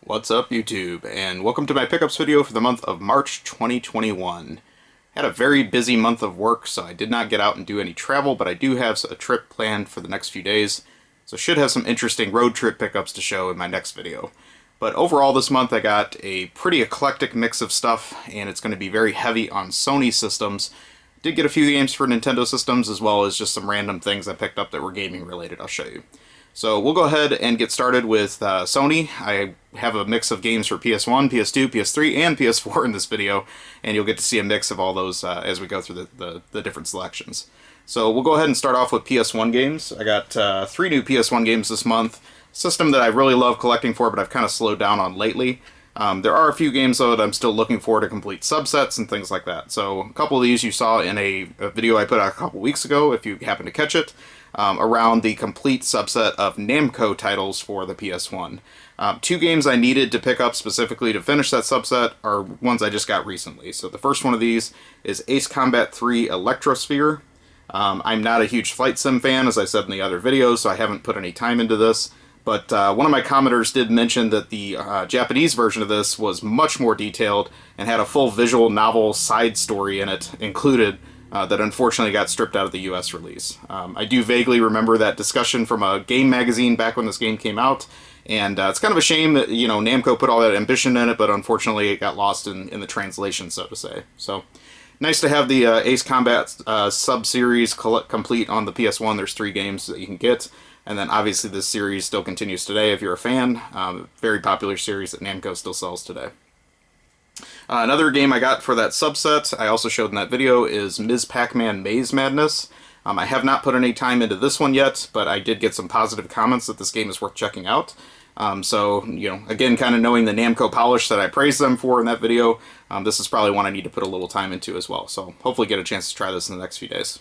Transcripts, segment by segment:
What's up, YouTube, and welcome to my pickups video for the month of March 2021. Had a very busy month of work, so I did not get out and do any travel, but I do have a trip planned for the next few days, so should have some interesting road trip pickups to show in my next video. But overall this month I got a pretty eclectic mix of stuff, and it's going to be very heavy on Sony systems. Did get a few games for Nintendo systems, as well as just some random things I picked up that were gaming related I'll show you. So we'll go ahead and get started with Sony. I have a mix of games for PS1, PS2, PS3, and PS4 in this video, and you'll get to see a mix of all those as we go through the different selections. So we'll go ahead and start off with PS1 games. I got 3 new PS1 games this month. System that I really love collecting for, but I've kind of slowed down on lately. There are a few games, though, that I'm still looking for to complete subsets and things like that. So a couple of these you saw in a video I put out a couple weeks ago, if you happen to catch it, around the complete subset of Namco titles for the PS1. 2 games I needed to pick up specifically to finish that subset are ones I just got recently. So the first one of these is Ace Combat 3 Electrosphere. I'm not a huge flight sim fan, as I said in the other videos, so I haven't put any time into this. But one of my commenters did mention that the Japanese version of this was much more detailed and had a full visual novel side story in it included that unfortunately got stripped out of the US release. I do vaguely remember that discussion from a game magazine back when this game came out, and it's kind of a shame that, you know, Namco put all that ambition in it, but unfortunately it got lost in the translation, so to say. So nice to have the Ace Combat sub-series complete on the PS1. There's 3 games that you can get. And then obviously this series still continues today if you're a fan. Very popular series that Namco still sells today. Another game I got for that subset, I also showed in that video, is Ms. Pacman Maze Madness. I have not put any time into this one yet, but I did get some positive comments that this game is worth checking out. So, you know, again, kind of knowing the Namco polish that I praised them for in that video, this is probably one I need to put a little time into as well. So hopefully get a chance to try this in the next few days.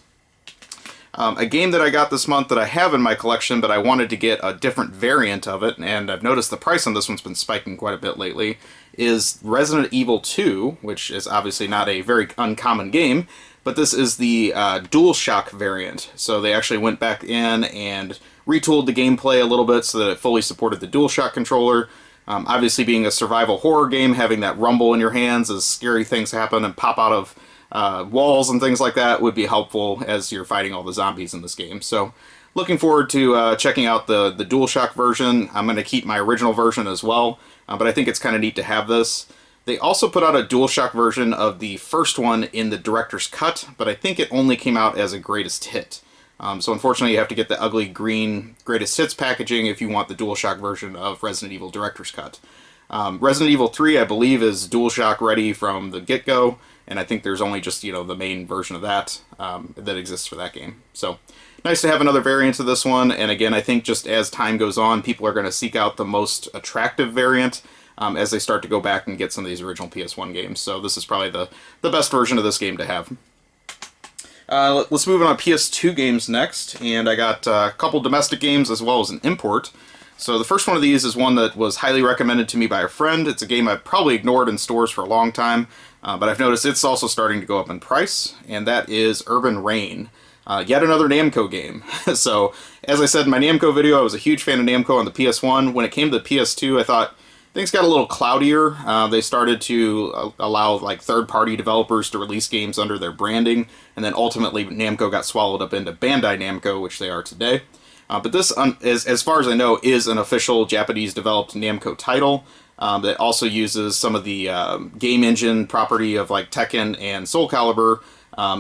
A game that I got this month that I have in my collection, but I wanted to get a different variant of it, and I've noticed the price on this one's been spiking quite a bit lately, is Resident Evil 2, which is obviously not a very uncommon game, but this is the Dualshock variant. So they actually went back in and retooled the gameplay a little bit so that it fully supported the Dualshock controller. Obviously being a survival horror game, having that rumble in your hands as scary things happen and pop out of walls and things like that would be helpful as you're fighting all the zombies in this game. So looking forward to checking out the DualShock version. I'm going to keep my original version as well, but I think it's kind of neat to have this. They also put out a DualShock version of the first one in the director's cut, but I think it only came out as a greatest hit. So unfortunately you have to get the ugly green greatest hits packaging if you want the DualShock version of Resident Evil director's cut. Resident Evil 3, I believe, is DualShock ready from the get-go, and I think there's only just, you know, the main version of that that exists for that game. So nice to have another variant of this one, and again, I think just as time goes on, people are going to seek out the most attractive variant as they start to go back and get some of these original PS1 games. So this is probably the best version of this game to have. Let's move on to PS2 games next, and I got a couple domestic games as well as an import. So the first one of these is one that was highly recommended to me by a friend. It's a game I've probably ignored in stores for a long time, but I've noticed it's also starting to go up in price, and that is Urban Reign. Yet another Namco game. So, as I said in my Namco video, I was a huge fan of Namco on the PS1. When it came to the PS2, I thought things got a little cloudier. They started to allow like third-party developers to release games under their branding, and then ultimately Namco got swallowed up into Bandai Namco, which they are today. But this, as far as I know, is an official Japanese-developed Namco title that also uses some of the game engine property of like Tekken and Soul Calibur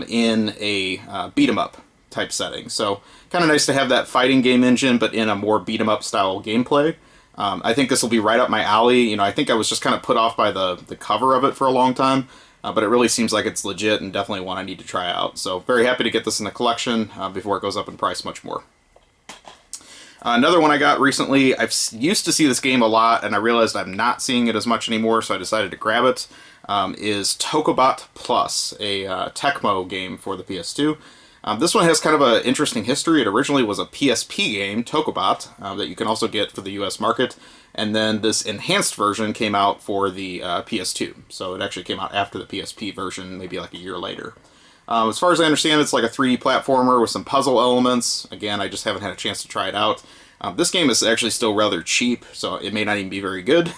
in a beat-em-up type setting. So kind of nice to have that fighting game engine, but in a more beat-em-up style gameplay. I think this will be right up my alley. You know, I think I was just kind of put off by the cover of it for a long time, but it really seems like it's legit and definitely one I need to try out. So very happy to get this in the collection before it goes up in price much more. Another one I got recently, I've used to see this game a lot, and I realized I'm not seeing it as much anymore, so I decided to grab it, is Tokobot Plus, a Tecmo game for the PS2. This one has kind of an interesting history. It originally was a PSP game, Tokobot, that you can also get for the US market, and then this enhanced version came out for the PS2, so it actually came out after the PSP version, maybe like a year later. As far as I understand, it's like a 3D platformer with some puzzle elements. Again, I just haven't had a chance to try it out. This game is actually still rather cheap, so it may not even be very good.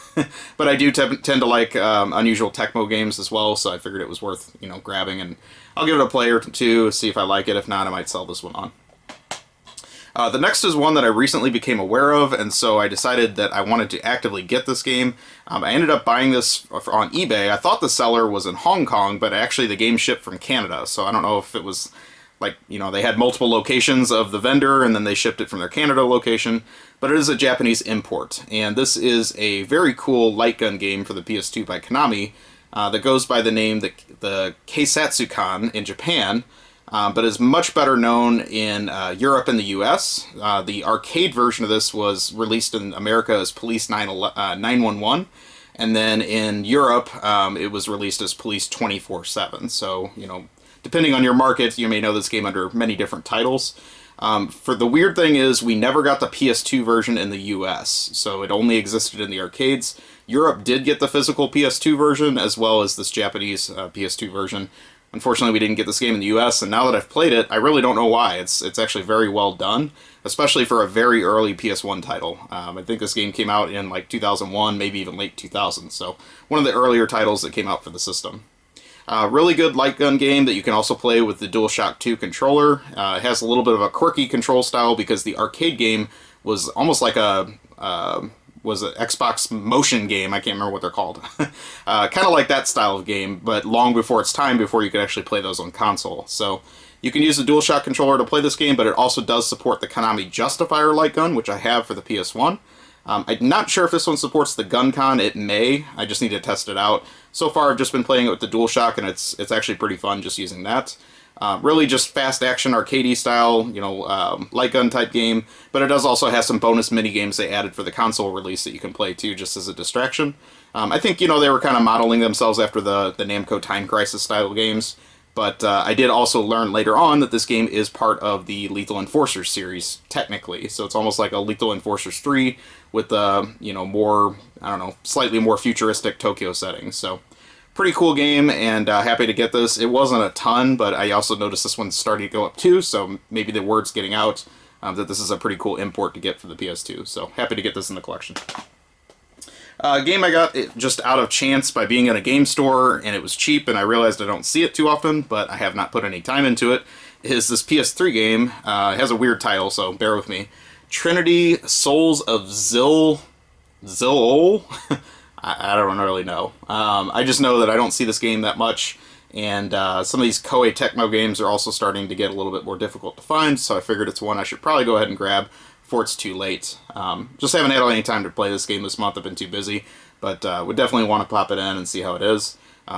But I do tend to like unusual Tecmo games as well, so I figured it was worth grabbing, and I'll give it a play or two, see if I like it. If not, I might sell this one on. The next is one that I recently became aware of, and so I decided that I wanted to actively get this game. I ended up buying this on eBay. I thought the seller was in Hong Kong, but actually the game shipped from Canada, so I don't know if it was like, they had multiple locations of the vendor, and then they shipped it from their Canada location, but it is a Japanese import. And this is a very cool light gun game for the PS2 by Konami that goes by the name the Keisatsu-kan in Japan, but is much better known in Europe and the US. The arcade version of this was released in America as Police 911, and then in Europe it was released as Police 24/7. So, depending on your market, you may know this game under many different titles. For the weird thing is, we never got the PS2 version in the US, so it only existed in the arcades. Europe did get the physical PS2 version, as well as this Japanese PS2 version. Unfortunately, we didn't get this game in the US, and now that I've played it, I really don't know why. It's actually very well done, especially for a very early PS1 title. I think this game came out in like 2001, maybe even late 2000, so one of the earlier titles that came out for the system. Really good light gun game that you can also play with the DualShock 2 controller. It has a little bit of a quirky control style because the arcade game was almost like an Xbox motion game. I can't remember what they're called. Kind of like that style of game, but long before its time, before you could actually play those on console. So you can use the DualShock controller to play this game, but it also does support the Konami Justifier light gun, which I have for the PS1. I'm not sure if this one supports the GunCon. It may. I just need to test it out. So far, I've just been playing it with the DualShock, and it's actually pretty fun just using that. Really just fast action, arcadey style, light gun type game, but it does also have some bonus mini games they added for the console release that you can play too, just as a distraction. I think, they were kind of modeling themselves after the Namco Time Crisis style games, but I did also learn later on that this game is part of the Lethal Enforcers series, technically, so it's almost like a Lethal Enforcers 3 with more, slightly more futuristic Tokyo settings, so pretty cool game, and happy to get this. It wasn't a ton, but I also noticed this one's starting to go up too, so maybe the word's getting out that this is a pretty cool import to get for the PS2, so happy to get this in the collection. A game I got just out of chance by being in a game store, and it was cheap, and I realized I don't see it too often, but I have not put any time into it, is this PS3 game. It has a weird title, so bear with me. Trinity Souls of Zil? Zil? I don't really know. I just know that I don't see this game that much, and some of these Koei Tecmo games are also starting to get a little bit more difficult to find, so I figured it's one I should probably go ahead and grab before it's too late. Just haven't had any time to play this game this month. I've been too busy, but would definitely want to pop it in and see how it is.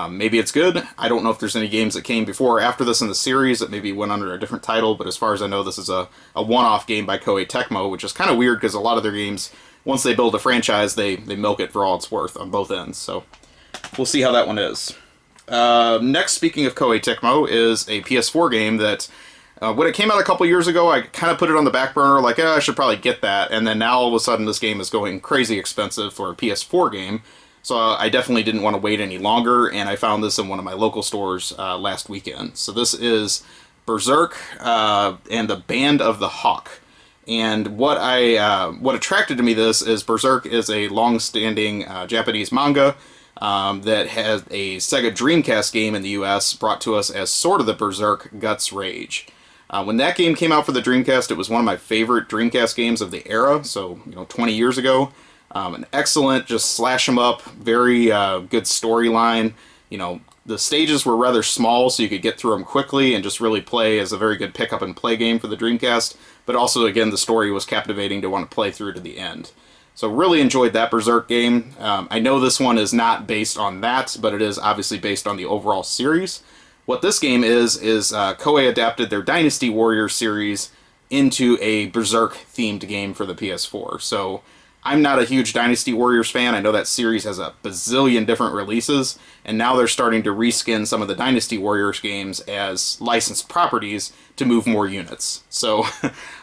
Maybe it's good. I don't know if there's any games that came before or after this in the series that maybe went under a different title, but as far as I know, this is a one-off game by Koei Tecmo, which is kind of weird because a lot of their games, once they build a franchise, they milk it for all it's worth on both ends. So we'll see how that one is. Next, speaking of Koei Tecmo, is a PS4 game that when it came out a couple years ago, I kind of put it on the back burner, like, I should probably get that, and then now all of a sudden this game is going crazy expensive for a PS4 game, so I definitely didn't want to wait any longer, and I found this in one of my local stores last weekend. So this is Berserk and the Band of the Hawk. And what attracted to me this is Berserk is a long-standing Japanese manga that has a Sega Dreamcast game in the US brought to us as sort of the Berserk Guts Rage. When that game came out for the Dreamcast, it was one of my favorite Dreamcast games of the era, so 20 years ago. An excellent, just slash 'em up, very good storyline. The stages were rather small, so you could get through them quickly and just really play as a very good pick-up and play game for the Dreamcast. But also, again, the story was captivating to want to play through to the end. So really enjoyed that Berserk game. I know this one is not based on that, but it is obviously based on the overall series. What this game is Koei adapted their Dynasty Warriors series into a Berserk-themed game for the PS4. So I'm not a huge Dynasty Warriors fan. I know that series has a bazillion different releases, and now they're starting to reskin some of the Dynasty Warriors games as licensed properties to move more units. So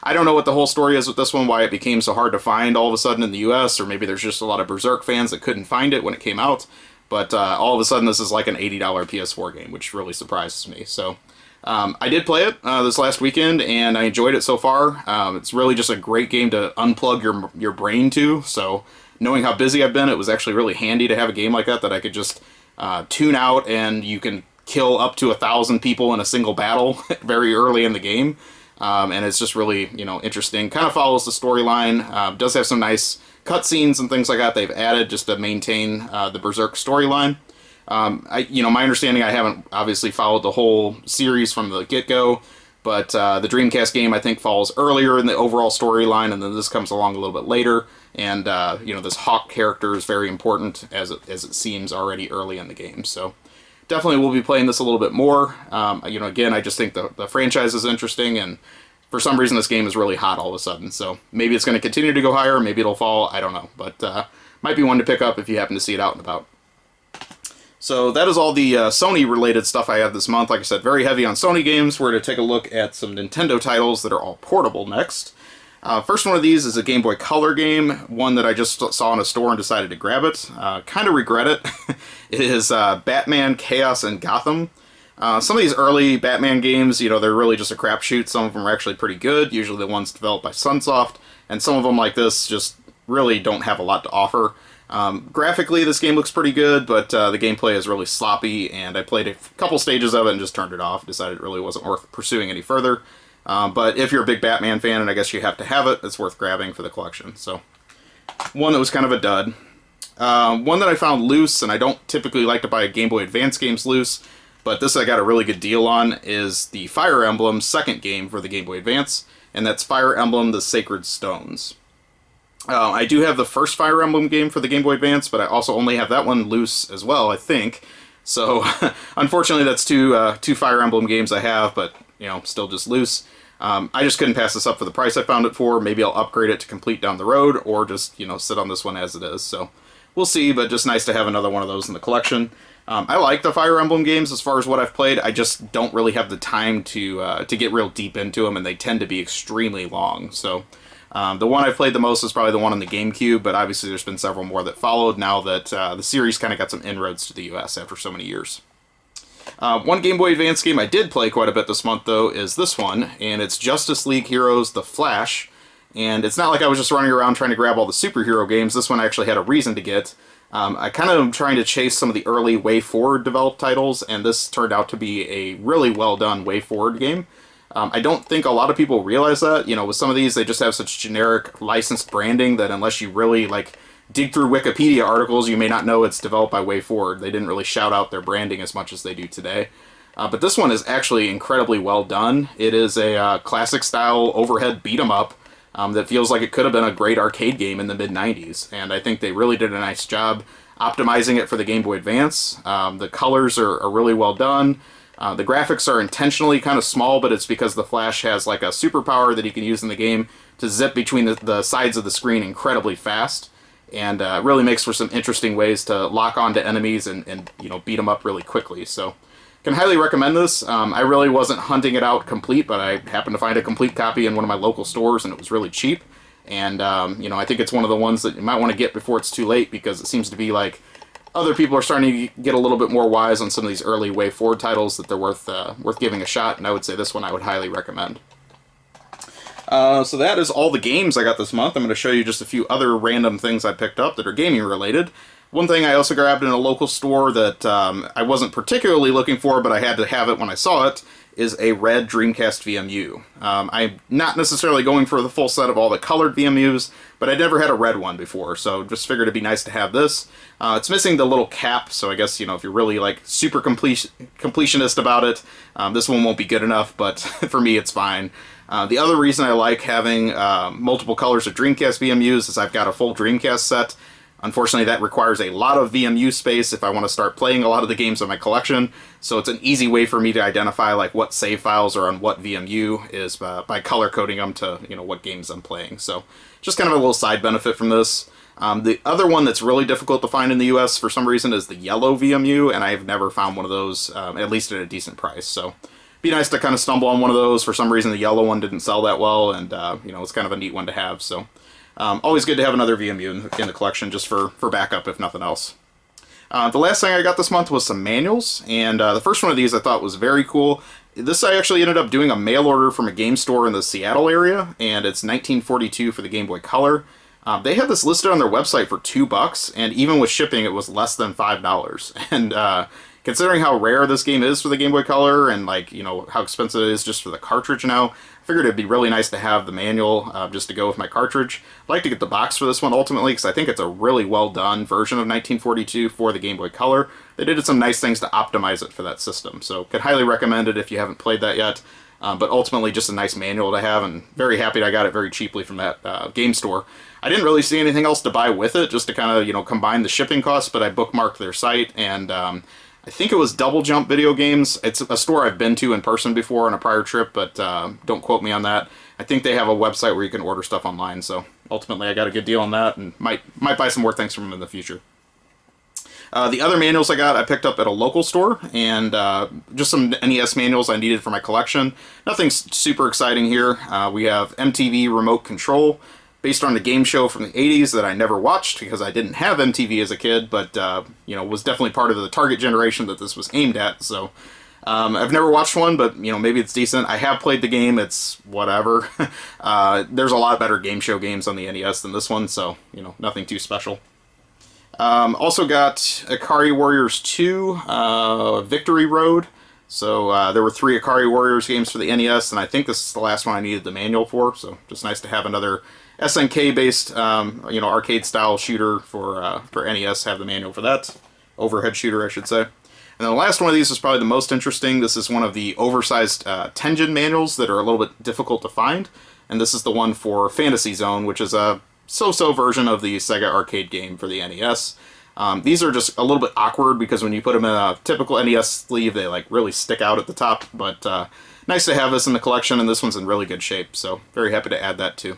I don't know what the whole story is with this one, why it became so hard to find all of a sudden in the US, or maybe there's just a lot of Berserk fans that couldn't find it when it came out. But all of a sudden this is like an $80 PS4 game, which really surprises me. So I did play it this last weekend, and I enjoyed it so far. It's really just a great game to unplug your brain to, so knowing how busy I've been, it was actually really handy to have a game like that I could just tune out, and you can kill up to 1,000 people in a single battle very early in the game. And it's just really, interesting. Kind of follows the storyline. Does have some nice cutscenes and things like that they've added just to maintain the Berserk storyline. My understanding, I haven't obviously followed the whole series from the get-go, but the Dreamcast game, I think, falls earlier in the overall storyline, and then this comes along a little bit later. And, this Hawk character is very important, as it seems already early in the game. So definitely we'll be playing this a little bit more. Again, I just think the franchise is interesting, and for some reason this game is really hot all of a sudden. So maybe it's going to continue to go higher, maybe it'll fall, I don't know. But might be one to pick up if you happen to see it out and about. So that is all the Sony-related stuff I have this month. Like I said, very heavy on Sony games. We're going to take a look at some Nintendo titles that are all portable next. First one of these is a Game Boy Color game, one that I just saw in a store and decided to grab it. Kind of regret it. It is Batman, Chaos, and Gotham. Some of these early Batman games, they're really just a crapshoot. Some of them are actually pretty good, usually the ones developed by Sunsoft, and some of them, like this, just really don't have a lot to offer. Graphically, this game looks pretty good, but the gameplay is really sloppy, and I played a couple stages of it and just turned it off. Decided it really wasn't worth pursuing any further. But if you're a big Batman fan, and I guess you have to have it, it's worth grabbing for the collection. So, one that was kind of a dud. One that I found loose, and I don't typically like to buy Game Boy Advance games loose, but this I got a really good deal on, is the Fire Emblem second game for the Game Boy Advance, and that's Fire Emblem The Sacred Stones. I do have the first Fire Emblem game for the Game Boy Advance, but I also only have that one loose as well, I think. So, unfortunately, that's two Fire Emblem games I have, but, still just loose. I just couldn't pass this up for the price I found it for. Maybe I'll upgrade it to complete down the road, or just, sit on this one as it is. So, we'll see, but just nice to have another one of those in the collection. I like the Fire Emblem games as far as what I've played. I just don't really have the time to get real deep into them, and they tend to be extremely long. So, the one I've played the most is probably the one on the GameCube, but obviously there's been several more that followed now that the series kind of got some inroads to the US after so many years. One Game Boy Advance game I did play quite a bit this month, though, is this one, and it's Justice League Heroes The Flash. And it's not like I was just running around trying to grab all the superhero games. This one I actually had a reason to get. I kind of am trying to chase some of the early WayForward developed titles, and this turned out to be a really well-done WayForward game. I don't think a lot of people realize that. With some of these, they just have such generic licensed branding that unless you really, dig through Wikipedia articles, you may not know it's developed by WayForward. They didn't really shout out their branding as much as they do today. But this one is actually incredibly well done. It is a classic-style overhead beat-em-up that feels like it could have been a great arcade game in the mid-90s. And I think they really did a nice job optimizing it for the Game Boy Advance. The colors are really well done. The graphics are intentionally kind of small, but it's because the Flash has a superpower that he can use in the game to zip between the sides of the screen incredibly fast. And really makes for some interesting ways to lock onto enemies and beat them up really quickly. So, can highly recommend this. I really wasn't hunting it out complete, but I happened to find a complete copy in one of my local stores, and it was really cheap. And, I think it's one of the ones that you might want to get before it's too late, because it seems to be like other people are starting to get a little bit more wise on some of these early WayForward titles that they're worth giving a shot, and I would say this one I would highly recommend. So that is all the games I got this month. I'm going to show you just a few other random things I picked up that are gaming related. One thing I also grabbed in a local store that I wasn't particularly looking for, but I had to have it when I saw it, is a red Dreamcast VMU. I'm not necessarily going for the full set of all the colored VMUs, but I'd never had a red one before, so just figured it'd be nice to have this. It's missing the little cap, so I guess, if you're really super completionist about it, this one won't be good enough, but for me it's fine. The other reason I like having multiple colors of Dreamcast VMUs is I've got a full Dreamcast set. Unfortunately, that requires a lot of VMU space if I want to start playing a lot of the games in my collection, so it's an easy way for me to identify what save files are on what VMU is by color coding them to what games I'm playing. So just kind of a little side benefit from this. The other one that's really difficult to find in the US for some reason is the yellow VMU, and I've never found one of those, at least at a decent price. So be nice to kind of stumble on one of those. For some reason, the yellow one didn't sell that well, and it's kind of a neat one to have. So always good to have another VMU in the collection just for backup, if nothing else. The last thing I got this month was some manuals, and the first one of these I thought was very cool. This I actually ended up doing a mail order from a game store in the Seattle area, and it's 1942 for the Game Boy Color. They had this listed on their website for $2, and even with shipping, it was less than $5. And considering how rare this game is for the Game Boy Color, and like how expensive it is just for the cartridge now, I figured it'd be really nice to have the manual just to go with my cartridge. I'd like to get the box for this one ultimately because I think it's a really well done version of 1942 for the Game Boy Color. They did some nice things to optimize it for that system, so could highly recommend it if you haven't played that yet. But ultimately just a nice manual to have, and very happy that I got it very cheaply from that game store. I didn't really see anything else to buy with it, just to kind of combine the shipping costs, but I bookmarked their site, and I think it was Double Jump Video Games. It's a store I've been to in person before on a prior trip, but don't quote me on that. I think they have a website where you can order stuff online, so ultimately I got a good deal on that, and might buy some more things from them in the future. The other manuals I picked up at a local store, and just some NES manuals I needed for my collection. Nothing super exciting here. We have MTV Remote Control, based on a game show from the 80s that I never watched because I didn't have MTV as a kid, but was definitely part of the target generation that this was aimed at. So I've never watched one, but maybe it's decent. I have played the game. It's whatever. There's a lot better game show games on the NES than this one, so nothing too special. Also got Akari Warriors 2, Victory Road. So there were 3 Akari Warriors games for the NES, and I think this is the last one I needed the manual for, so just nice to have another SNK-based, arcade-style shooter for NES, have the manual for that. Overhead shooter, I should say. And then the last one of these is probably the most interesting. This is one of the oversized Tengen manuals that are a little bit difficult to find, and this is the one for Fantasy Zone, which is a so-so version of the Sega arcade game for the NES. These are just a little bit awkward because when you put them in a typical NES sleeve, they really stick out at the top, but nice to have this in the collection, and this one's in really good shape, so very happy to add that too.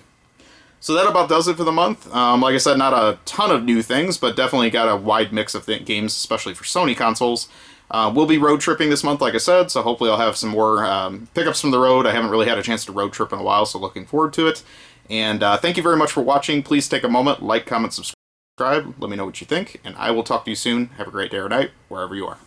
So that about does it for the month. Like I said, not a ton of new things, but definitely got a wide mix of games, especially for Sony consoles. We'll be road tripping this month, like I said, so hopefully I'll have some more pickups from the road. I haven't really had a chance to road trip in a while, so looking forward to it. And thank you very much for watching. Please take a moment, like, comment, subscribe, let me know what you think, and I will talk to you soon. Have a great day or night, wherever you are.